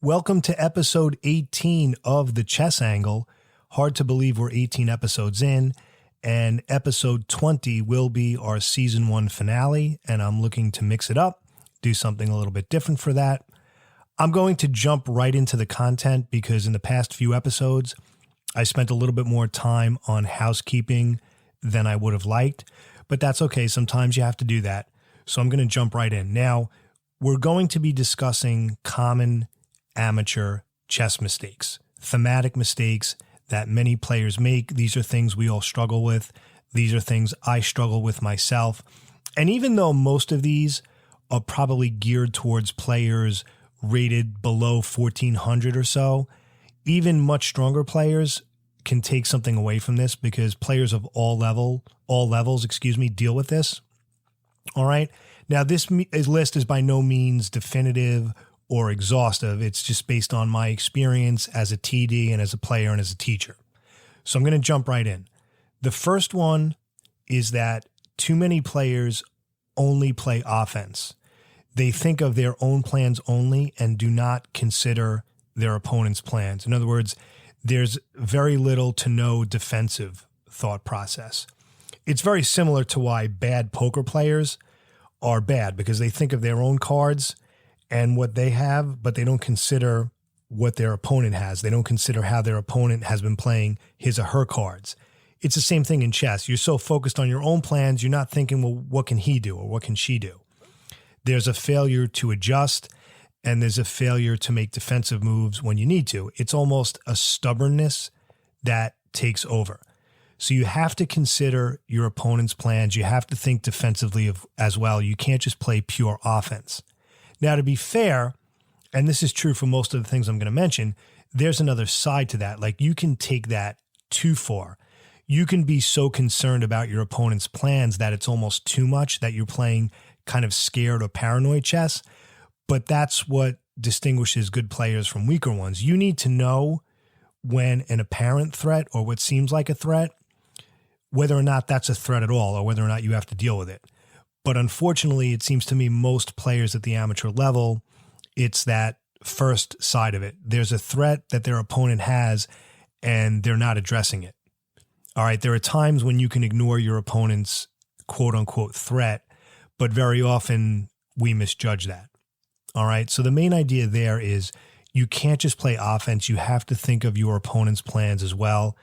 Welcome to episode 18 of The Chess Angle. Hard to believe we're 18 episodes in, and episode 20 will be our season 1 finale, and I'm looking to mix it up, do something a little bit different for that. I'm going to jump right into the content because in the past few episodes, I spent a little bit more time on housekeeping than I would have liked, but that's okay. Sometimes you have to do that. So I'm going to jump right in. Now, we're going to be discussing common amateur chess mistakes, thematic mistakes that many players make. These are things we all struggle with. These are things I struggle with myself. And even though most of these are probably geared towards players rated below 1400 or so, even much stronger players can take something away from this because players of all levels, deal with this. All right. Now, this list is by no means definitive or exhaustive. It's just based on my experience as a TD and as a player and as a teacher. So I'm going to jump right in. The first one is that too many players only play offense. They think of their own plans only and do not consider their opponent's plans. In other words, there's very little to no defensive thought process. It's very similar to why bad poker players are bad, because they think of their own cards and what they have, but they don't consider what their opponent has. They don't consider how their opponent has been playing his or her cards. It's the same thing in chess. You're so focused on your own plans, you're not thinking, well, what can he do or what can she do? There's a failure to adjust, and there's a failure to make defensive moves when you need to. It's almost a stubbornness that takes over. So you have to consider your opponent's plans. You have to think defensively as well. You can't just play pure offense. Now, to be fair, and this is true for most of the things I'm going to mention, there's another side to that. Like, you can take that too far. You can be so concerned about your opponent's plans that it's almost too much, that you're playing kind of scared or paranoid chess. But that's what distinguishes good players from weaker ones. You need to know when an apparent threat or what seems like a threat, whether or not that's a threat at all or whether or not you have to deal with it. But unfortunately, it seems to me most players at the amateur level, it's that first side of it. There's a threat that their opponent has and they're not addressing it. All right, there are times when you can ignore your opponent's quote unquote threat, but very often we misjudge that. All right, so the main idea there is you can't just play offense. You have to think of your opponent's plans as well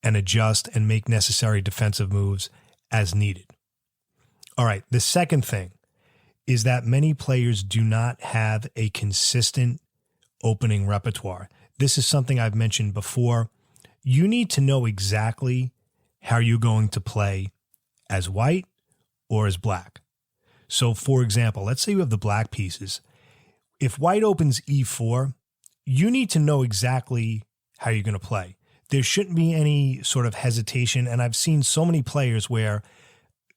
and adjust and make necessary defensive moves as needed. All right, the second thing is that many players do not have a consistent opening repertoire. This is something I've mentioned before. You need to know exactly how you're going to play as white or as black. So, for example, let's say you have the black pieces. If white opens e4, you need to know exactly how you're going to play. There shouldn't be any sort of hesitation. And I've seen so many players where,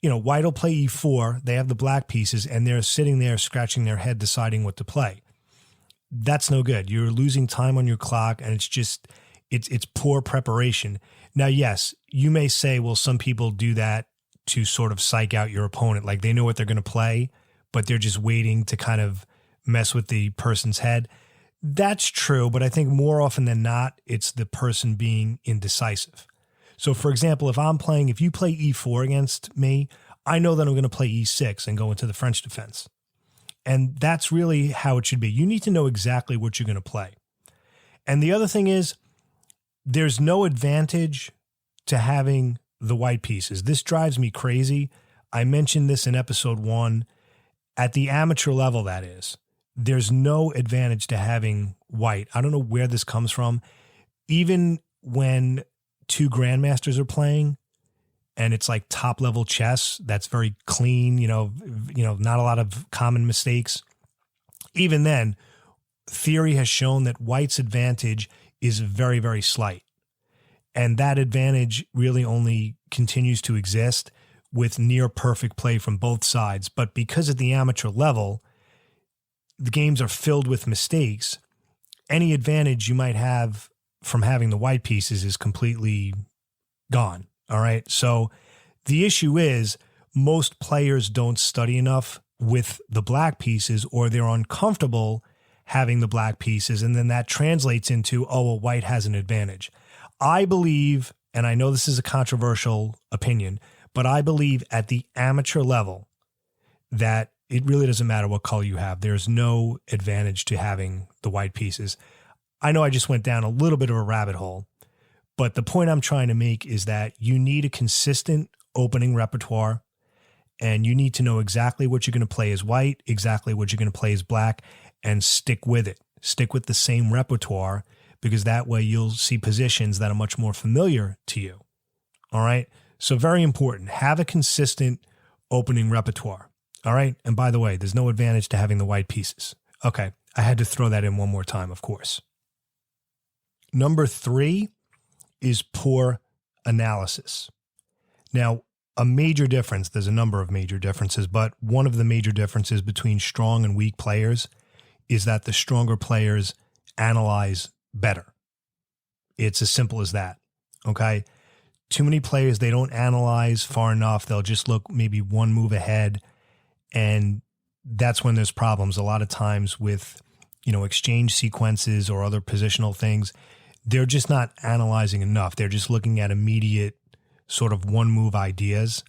white will play e4, they have the black pieces, and they're sitting there scratching their head deciding what to play. That's no good. You're losing time on your clock, and it's poor preparation. Now, yes, you may say, well, some people do that to sort of psych out your opponent. Like, they know what they're going to play, but they're just waiting to kind of mess with the person's head. That's true, but I think more often than not, it's the person being indecisive. So, for example, if you play e4 against me, I know that I'm going to play e6 and go into the French defense. And that's really how it should be. You need to know exactly what you're going to play. And the other thing is, there's no advantage to having the white pieces. This drives me crazy. I mentioned this in episode 1. At the amateur level, that is, there's no advantage to having white. I don't know where this comes from. Even when two grandmasters are playing and it's like top level chess, that's very clean, not a lot of common mistakes. Even then, theory has shown that white's advantage is very, very slight. And that advantage really only continues to exist with near perfect play from both sides. But because at the amateur level, the games are filled with mistakes, any advantage you might have from having the white pieces is completely gone. All right. So the issue is most players don't study enough with the black pieces, or they're uncomfortable having the black pieces, and then that translates into, oh, well, white has an advantage. I believe, and I know this is a controversial opinion, but I believe at the amateur level that it really doesn't matter what color you have. There's no advantage to having the white pieces. I know I just went down a little bit of a rabbit hole, but the point I'm trying to make is that you need a consistent opening repertoire, and you need to know exactly what you're going to play as white, exactly what you're going to play as black, and stick with it. Stick with the same repertoire, because that way you'll see positions that are much more familiar to you. All right? So very important. Have a consistent opening repertoire. All right? And by the way, there's no advantage to having the white pieces. Okay. I had to throw that in one more time, of course. Number 3 is poor analysis. Now, a major difference, there's a number of major differences, but one of the major differences between strong and weak players is that the stronger players analyze better. It's as simple as that, okay? Too many players, they don't analyze far enough. They'll just look maybe one move ahead, and that's when there's problems. A lot of times with, exchange sequences or other positional things, they're just not analyzing enough. They're just looking at immediate sort of one move ideas,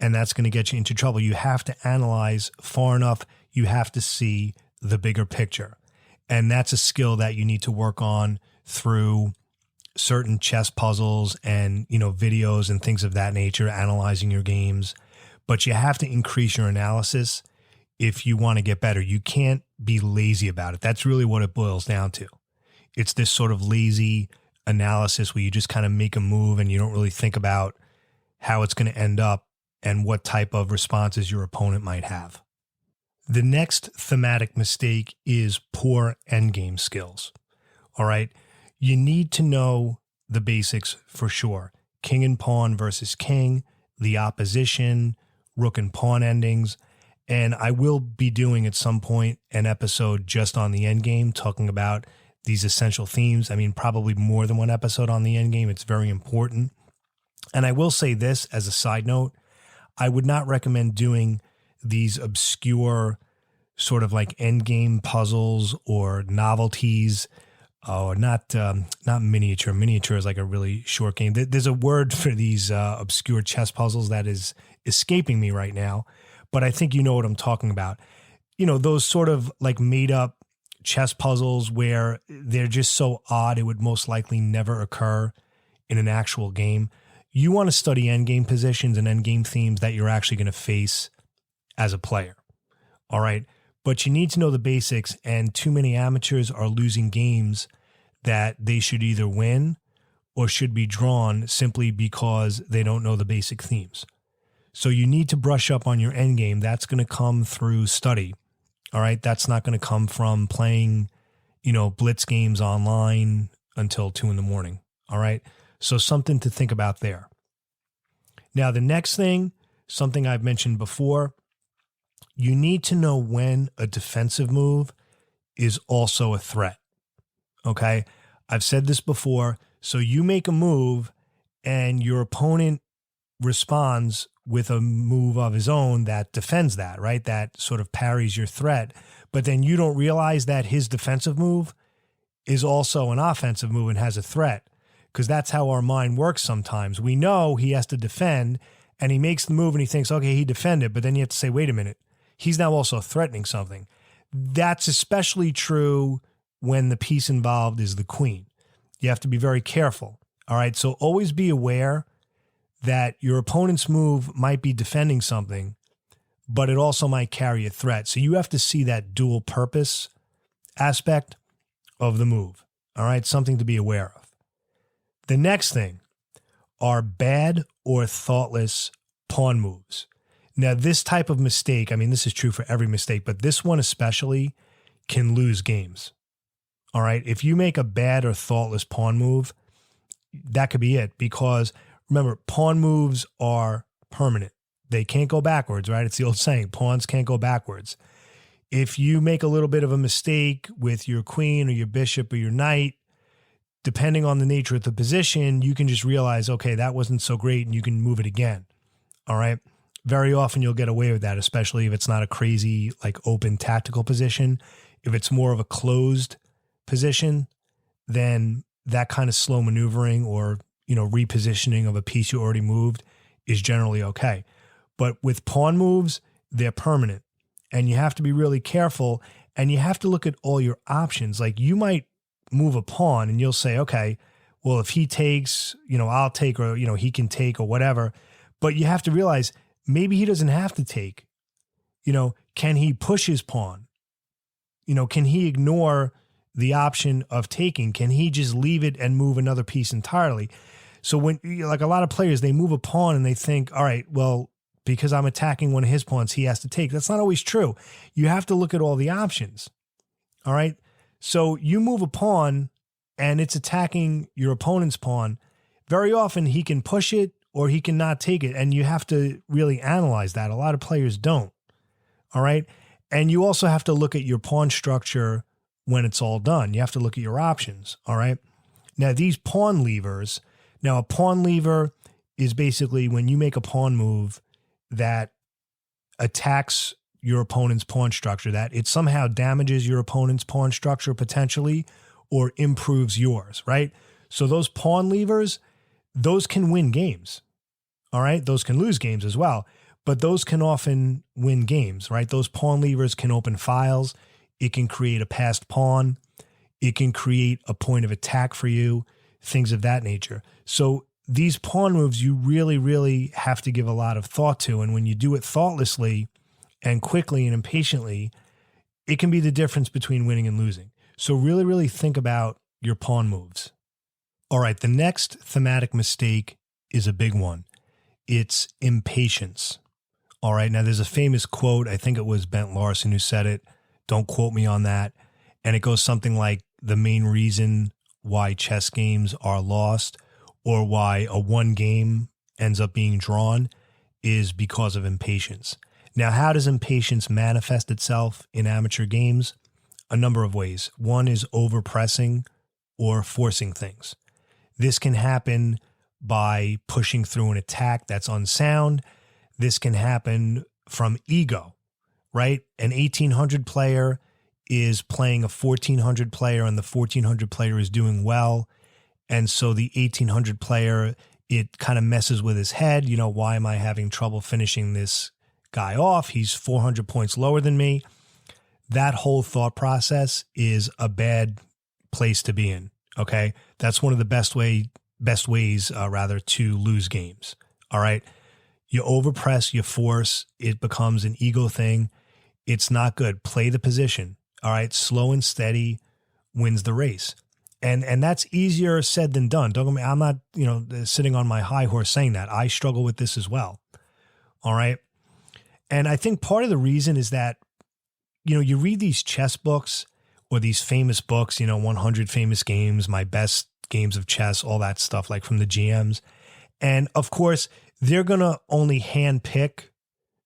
and that's going to get you into trouble. You have to analyze far enough. You have to see the bigger picture. And that's a skill that you need to work on through certain chess puzzles and, videos and things of that nature, analyzing your games. But you have to increase your analysis if you want to get better. You can't be lazy about it. That's really what it boils down to. It's this sort of lazy analysis where you just kind of make a move and you don't really think about how it's going to end up and what type of responses your opponent might have. The next thematic mistake is poor endgame skills. All right. You need to know the basics for sure. King and pawn versus king, the opposition, rook and pawn endings. And I will be doing at some point an episode just on the endgame, talking about these essential themes. I mean, probably more than one episode on the endgame. It's very important. And I will say this as a side note, I would not recommend doing these obscure sort of like endgame puzzles or novelties, or not miniature. Miniature is like a really short game. There's a word for these obscure chess puzzles that is escaping me right now, but I think you know what I'm talking about. Those sort of like made up chess puzzles where they're just so odd it would most likely never occur in an actual game. You want to study endgame positions and endgame themes that you're actually going to face as a player. All right. But you need to know the basics, and too many amateurs are losing games that they should either win or should be drawn simply because they don't know the basic themes. So you need to brush up on your endgame. That's going to come through study. All right. That's not going to come from playing, blitz games online until 2 a.m. All right. So something to think about there. Now, the next thing, something I've mentioned before, you need to know when a defensive move is also a threat. Okay. I've said this before. So you make a move and your opponent responds with a move of his own that defends that, right? That sort of parries your threat. But then you don't realize that his defensive move is also an offensive move and has a threat, because that's how our mind works sometimes. We know he has to defend, and he makes the move and he thinks, okay, he defended, but then you have to say, wait a minute, he's now also threatening something. That's especially true when the piece involved is the queen. You have to be very careful. All right. So always be aware that your opponent's move might be defending something, but it also might carry a threat. So you have to see that dual purpose aspect of the move. All right. Something to be aware of. The next thing are bad or thoughtless pawn moves. Now, this type of mistake, I mean, this is true for every mistake, but this one especially can lose games. All right. If you make a bad or thoughtless pawn move, that could be it, because remember, pawn moves are permanent. They can't go backwards, right? It's the old saying, pawns can't go backwards. If you make a little bit of a mistake with your queen or your bishop or your knight, depending on the nature of the position, you can just realize, okay, that wasn't so great, and you can move it again. All right. Very often you'll get away with that, especially if it's not a crazy, like open tactical position. If it's more of a closed position, then that kind of slow maneuvering or, repositioning of a piece you already moved is generally okay. But with pawn moves, they're permanent, and you have to be really careful, and you have to look at all your options. Like, you might move a pawn and you'll say, okay, well, if he takes, I'll take, or, he can take or whatever. But you have to realize maybe he doesn't have to take. Can he push his pawn? Can he ignore the option of taking? Can he just leave it and move another piece entirely? So when, like a lot of players, they move a pawn and they think, all right, well, because I'm attacking one of his pawns, he has to take. That's not always true. You have to look at all the options. All right. So you move a pawn and it's attacking your opponent's pawn. Very often he can push it or he can not take it. And you have to really analyze that. A lot of players don't. All right. And you also have to look at your pawn structure when it's all done. You have to look at your options. All right. Now, these pawn levers, a pawn lever is basically when you make a pawn move that attacks your opponent's pawn structure, that it somehow damages your opponent's pawn structure potentially or improves yours, right? So those pawn levers, those can win games. All right. Those can lose games as well, but those can often win games, right? Those pawn levers can open files. It can create a passed pawn. It can create a point of attack for you, things of that nature. So these pawn moves, you really, really have to give a lot of thought to. And when you do it thoughtlessly and quickly and impatiently, it can be the difference between winning and losing. So really, really think about your pawn moves. All right, the next thematic mistake is a big one. It's impatience. All right, now there's a famous quote. I think it was Bent Larson who said it. Don't quote me on that. And it goes something like, the main reason why chess games are lost or why a one game ends up being drawn is because of impatience. Now, how does impatience manifest itself in amateur games? A number of ways. One is overpressing or forcing things. This can happen by pushing through an attack that's unsound. This can happen from ego, right? An 1800 player is playing a 1400 player and the 1400 player is doing well. And so the 1800 player, it kind of messes with his head. Why am I having trouble finishing this guy off? He's 400 points lower than me. That whole thought process is a bad place to be in. Okay. That's one of the best ways to lose games. All right. You overpress, you force, it becomes an ego thing. It's not good. Play the position. All right. Slow and steady wins the race. And that's easier said than done. Don't get me, I'm not, sitting on my high horse saying that. I struggle with this as well. All right. And I think part of the reason is that, you read these chess books or these famous books, 100 famous games, my best games of chess, all that stuff, like from the GMs. And of course, they're going to only hand pick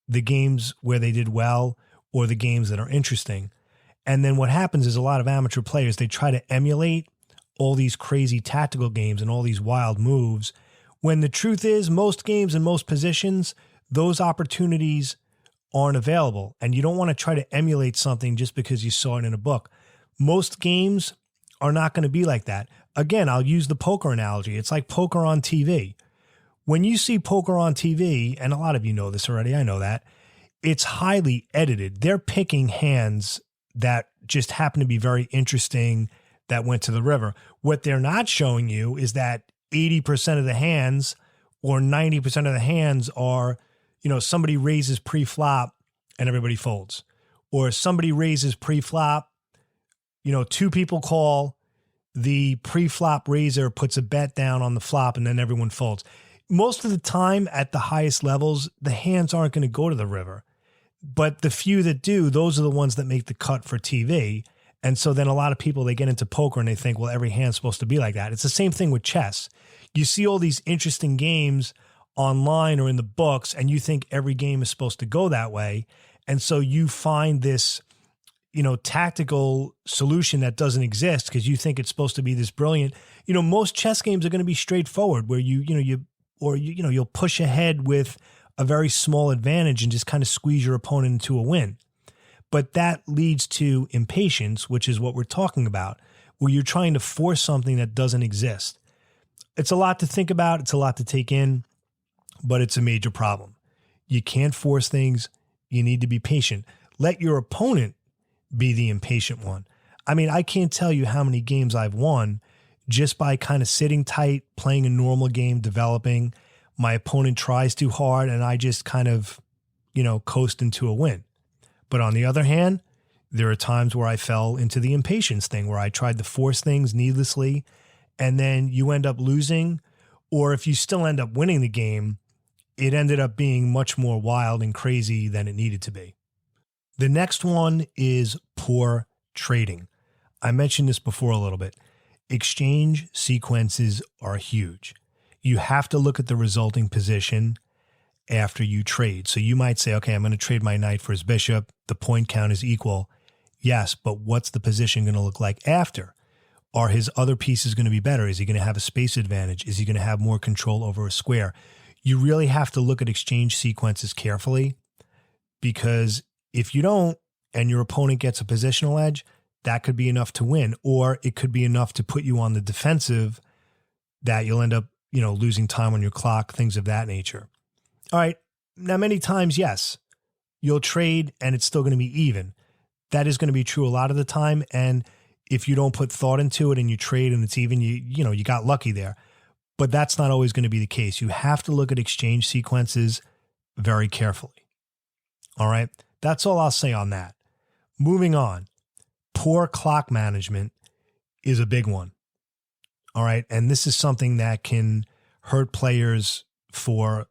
the games where they did well or the games that are interesting. And then what happens is a lot of amateur players, they try to emulate all these crazy tactical games and all these wild moves, when the truth is most games and most positions, those opportunities aren't available. And you don't want to try to emulate something just because you saw it in a book. Most games are not going to be like that. Again, I'll use the poker analogy. It's like poker on TV. When you see poker on TV, and a lot of you know this already, I know that, it's highly edited. They're picking hands that just happen to be very interesting that went to the river. What they're not showing you is that 80% of the hands or 90% of the hands are, somebody raises pre-flop and everybody folds. Or somebody raises pre-flop, two people call, the pre-flop raiser puts a bet down on the flop and then everyone folds. Most of the time at the highest levels, the hands aren't going to go to the river. But the few that do, those are the ones that make the cut for TV. And so then a lot of people, they get into poker and they think, well, every hand's supposed to be like that. It's the same thing with chess. You see all these interesting games online or in the books, and you think every game is supposed to go that way. And so you find this, tactical solution that doesn't exist because you think it's supposed to be this brilliant. Most chess games are going to be straightforward where you'll push ahead with a very small advantage and just kind of squeeze your opponent into a win. But that leads to impatience, which is what we're talking about, where you're trying to force something that doesn't exist. It's a lot to think about. It's a lot to take in, but it's a major problem. You can't force things. You need to be patient. Let your opponent be the impatient one. I mean, I can't tell you how many games I've won just by kind of sitting tight, playing a normal game, developing. My opponent tries too hard and I just kind of, coast into a win. But on the other hand, there are times where I fell into the impatience thing, where I tried to force things needlessly, and then you end up losing, or if you still end up winning the game, it ended up being much more wild and crazy than it needed to be. The next one is poor trading. I mentioned this before a little bit. Exchange sequences are huge. You have to look at the resulting position after you trade. So you might say, okay, I'm going to trade my knight for his bishop. The point count is equal. Yes, but what's the position going to look like after? Are his other pieces going to be better? Is he going to have a space advantage? Is he going to have more control over a square? You really have to look at exchange sequences carefully, because if you don't and your opponent gets a positional edge, that could be enough to win, or it could be enough to put you on the defensive that you'll end up, losing time on your clock, things of that nature. All right. Now, many times, yes, you'll trade and it's still going to be even. That is going to be true a lot of the time. And if you don't put thought into it and you trade and it's even, you got lucky there. But that's not always going to be the case. You have to look at exchange sequences very carefully. All right. That's all I'll say on that. Moving on. Poor clock management is a big one. All right. And this is something that can hurt players for,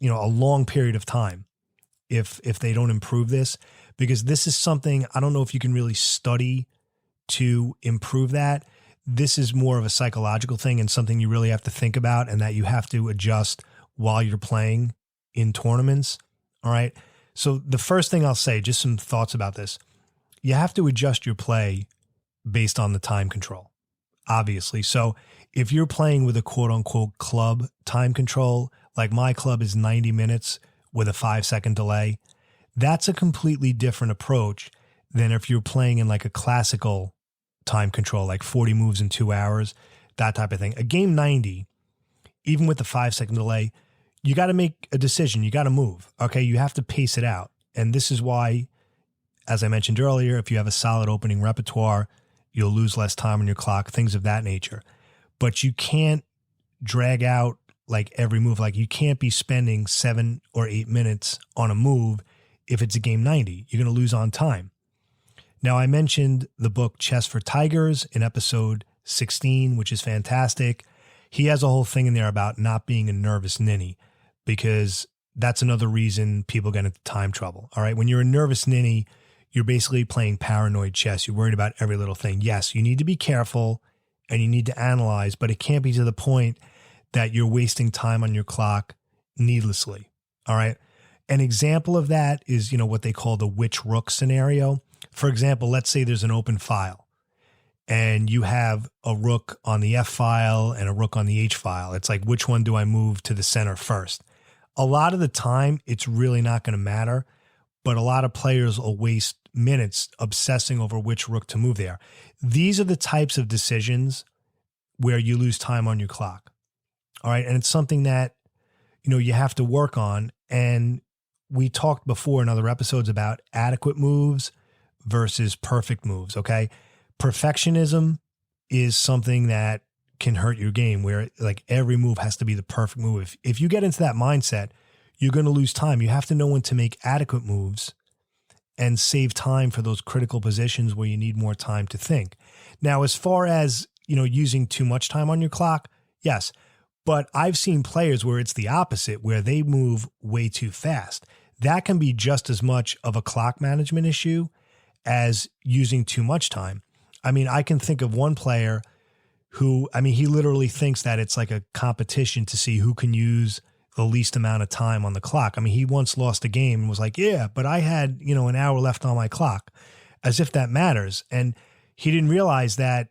a long period of time if they don't improve this, because this is something, I don't know if you can really study to improve that. This is more of a psychological thing and something you really have to think about and that you have to adjust while you're playing in tournaments. All right. So the first thing I'll say, just some thoughts about this. You have to adjust your play based on the time control, obviously. So if you're playing with a quote unquote club time control, like my club is 90 minutes with a 5-second delay, that's a completely different approach than if you're playing in like a classical time control, like 40 moves in 2 hours, that type of thing. A game 90, even with the 5-second delay, you got to make a decision. You got to move. Okay. You have to pace it out. And this is why, as I mentioned earlier, if you have a solid opening repertoire, you'll lose less time on your clock, things of that nature. But you can't drag out like every move. Like you can't be spending 7 or 8 minutes on a move if it's a game 90. You're going to lose on time. Now, I mentioned the book Chess for Tigers in episode 16, which is fantastic. He has a whole thing in there about not being a nervous ninny, because that's another reason people get into time trouble. All right. When you're a nervous ninny, you're basically playing paranoid chess. You're worried about every little thing. Yes, you need to be careful and you need to analyze, but it can't be to the point that you're wasting time on your clock needlessly. All right. An example of that is, what they call the witch rook scenario. For example, let's say there's an open file and you have a rook on the F file and a rook on the H file. It's like, which one do I move to the center first? A lot of the time, it's really not going to matter, but a lot of players will waste minutes obsessing over which rook to move there. These are the types of decisions where you lose time on your clock. All right. And it's something that, you have to work on. And we talked before in other episodes about adequate moves versus perfect moves. Okay. Perfectionism is something that can hurt your game, where like every move has to be the perfect move. If you get into that mindset, you're going to lose time. You have to know when to make adequate moves and save time for those critical positions where you need more time to think. Now, as far as, using too much time on your clock, yes. But I've seen players where it's the opposite, where they move way too fast. That can be just as much of a clock management issue as using too much time. I mean, I can think of one player who, he literally thinks that it's like a competition to see who can use the least amount of time on the clock. He once lost a game and was like, yeah, but I had, an hour left on my clock, as if that matters. And he didn't realize that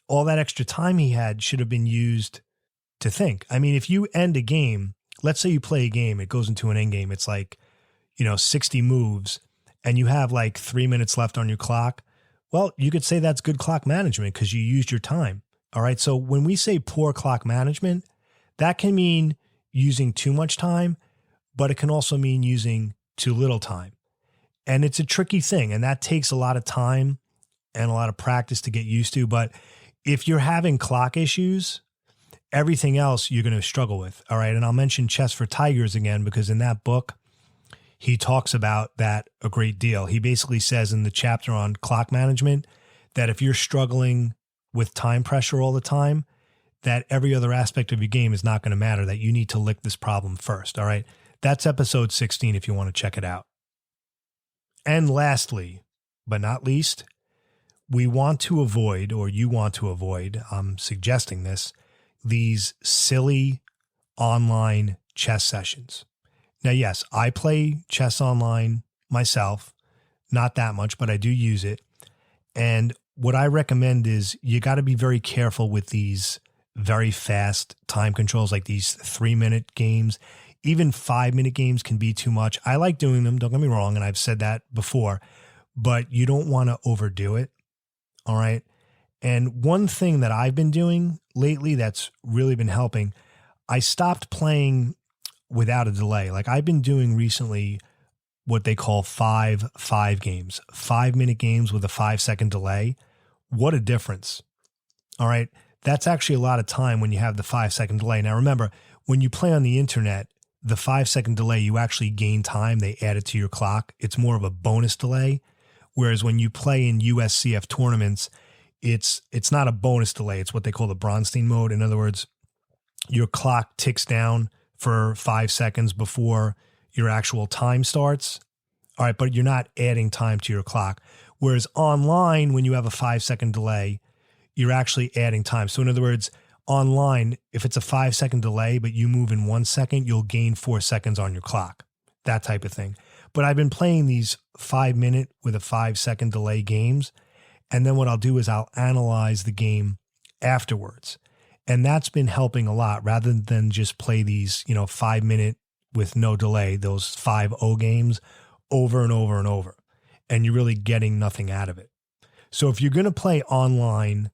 all that extra time he had should have been used to think. If you end a game, let's say you play a game, it goes into an end game. It's like, 60 moves and you have like 3 minutes left on your clock, well, you could say that's good clock management because you used your time. All right. So when we say poor clock management, that can mean using too much time, but it can also mean using too little time. And it's a tricky thing. And that takes a lot of time and a lot of practice to get used to. But if you're having clock issues, everything else you're going to struggle with. All right. And I'll mention Chess for Tigers again, because in that book, he talks about that a great deal. He basically says in the chapter on clock management that if you're struggling with time pressure all the time, that every other aspect of your game is not going to matter, that you need to lick this problem first. All right. That's episode 16 if you want to check it out. And lastly, but not least, we want to avoid, or you want to avoid, I'm suggesting this, these silly online chess sessions. Now, yes, I play chess online myself, not that much, but I do use it. And what I recommend is you got to be very careful with these very fast time controls, like these 3-minute games. Even 5-minute games can be too much. I like doing them, don't get me wrong, and I've said that before, but you don't want to overdo it. All right. And one thing that I've been doing lately that's really been helping, I stopped playing without a delay. Like I've been doing recently what they call 5-5 games, 5-minute games with a 5-second delay. What a difference. All right. That's actually a lot of time when you have the 5-second delay. Now, remember, when you play on the internet, the 5-second delay, you actually gain time. They add it to your clock. It's more of a bonus delay. Whereas when you play in USCF tournaments, it's not a bonus delay. It's what they call the Bronstein mode. In other words, your clock ticks down for 5 seconds before your actual time starts. All right, but you're not adding time to your clock. Whereas online, when you have a 5-second delay, you're actually adding time. So in other words, online, if it's a 5-second delay, but you move in 1 second, you'll gain 4 seconds on your clock, that type of thing. But I've been playing these 5-minute with a 5-second delay games. And then what I'll do is I'll analyze the game afterwards. And that's been helping a lot rather than just play these, 5-minute with no delay, those 5-0 games over and over and over. And you're really getting nothing out of it. So if you're going to play online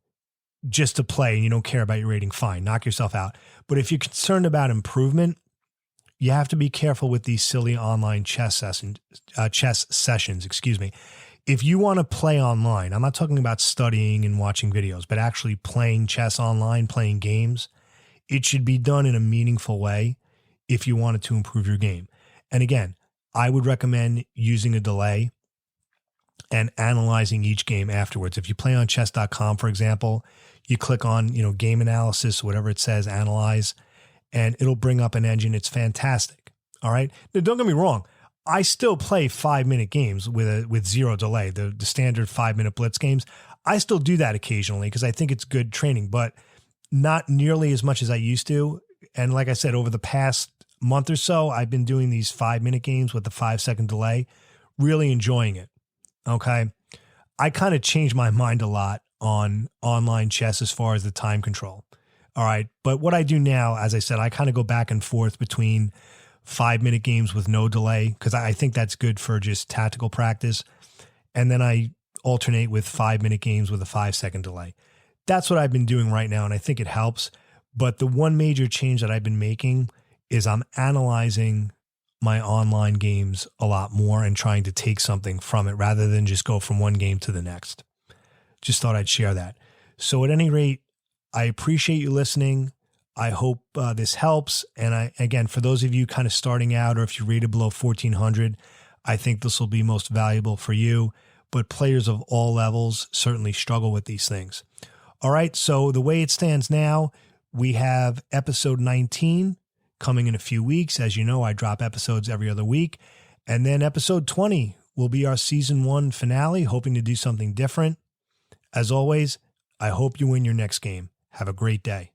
just to play and you don't care about your rating, fine, knock yourself out. But if you're concerned about improvement, you have to be careful with these silly online chess sessions. If you want to play online, I'm not talking about studying and watching videos, but actually playing chess online, playing games, it should be done in a meaningful way if you wanted to improve your game. And again, I would recommend using a delay and analyzing each game afterwards. If you play on chess.com, for example, you click on, game analysis, whatever it says, analyze, and it'll bring up an engine. It's fantastic. All right. Now, don't get me wrong. I still play 5-minute games with zero delay, the standard 5-minute blitz games. I still do that occasionally because I think it's good training, but not nearly as much as I used to. And like I said, over the past month or so, I've been doing these 5-minute games with the 5-second delay, really enjoying it. Okay. I kind of changed my mind a lot on online chess as far as the time control. All right. But what I do now, as I said, I kind of go back and forth between 5-minute games with no delay because I think that's good for just tactical practice. And then I alternate with 5-minute games with a 5-second delay. That's what I've been doing right now, and I think it helps. But the one major change that I've been making is I'm analyzing my online games a lot more and trying to take something from it rather than just go from one game to the next. Just thought I'd share that. So at any rate, I appreciate you listening. I hope this helps. And again, for those of you kind of starting out, or if you're rated below 1400, I think this will be most valuable for you. But players of all levels certainly struggle with these things. All right. So the way it stands now, we have episode 19 coming in a few weeks. As you know, I drop episodes every other week. And then episode 20 will be our season 1 finale, hoping to do something different. As always, I hope you win your next game. Have a great day.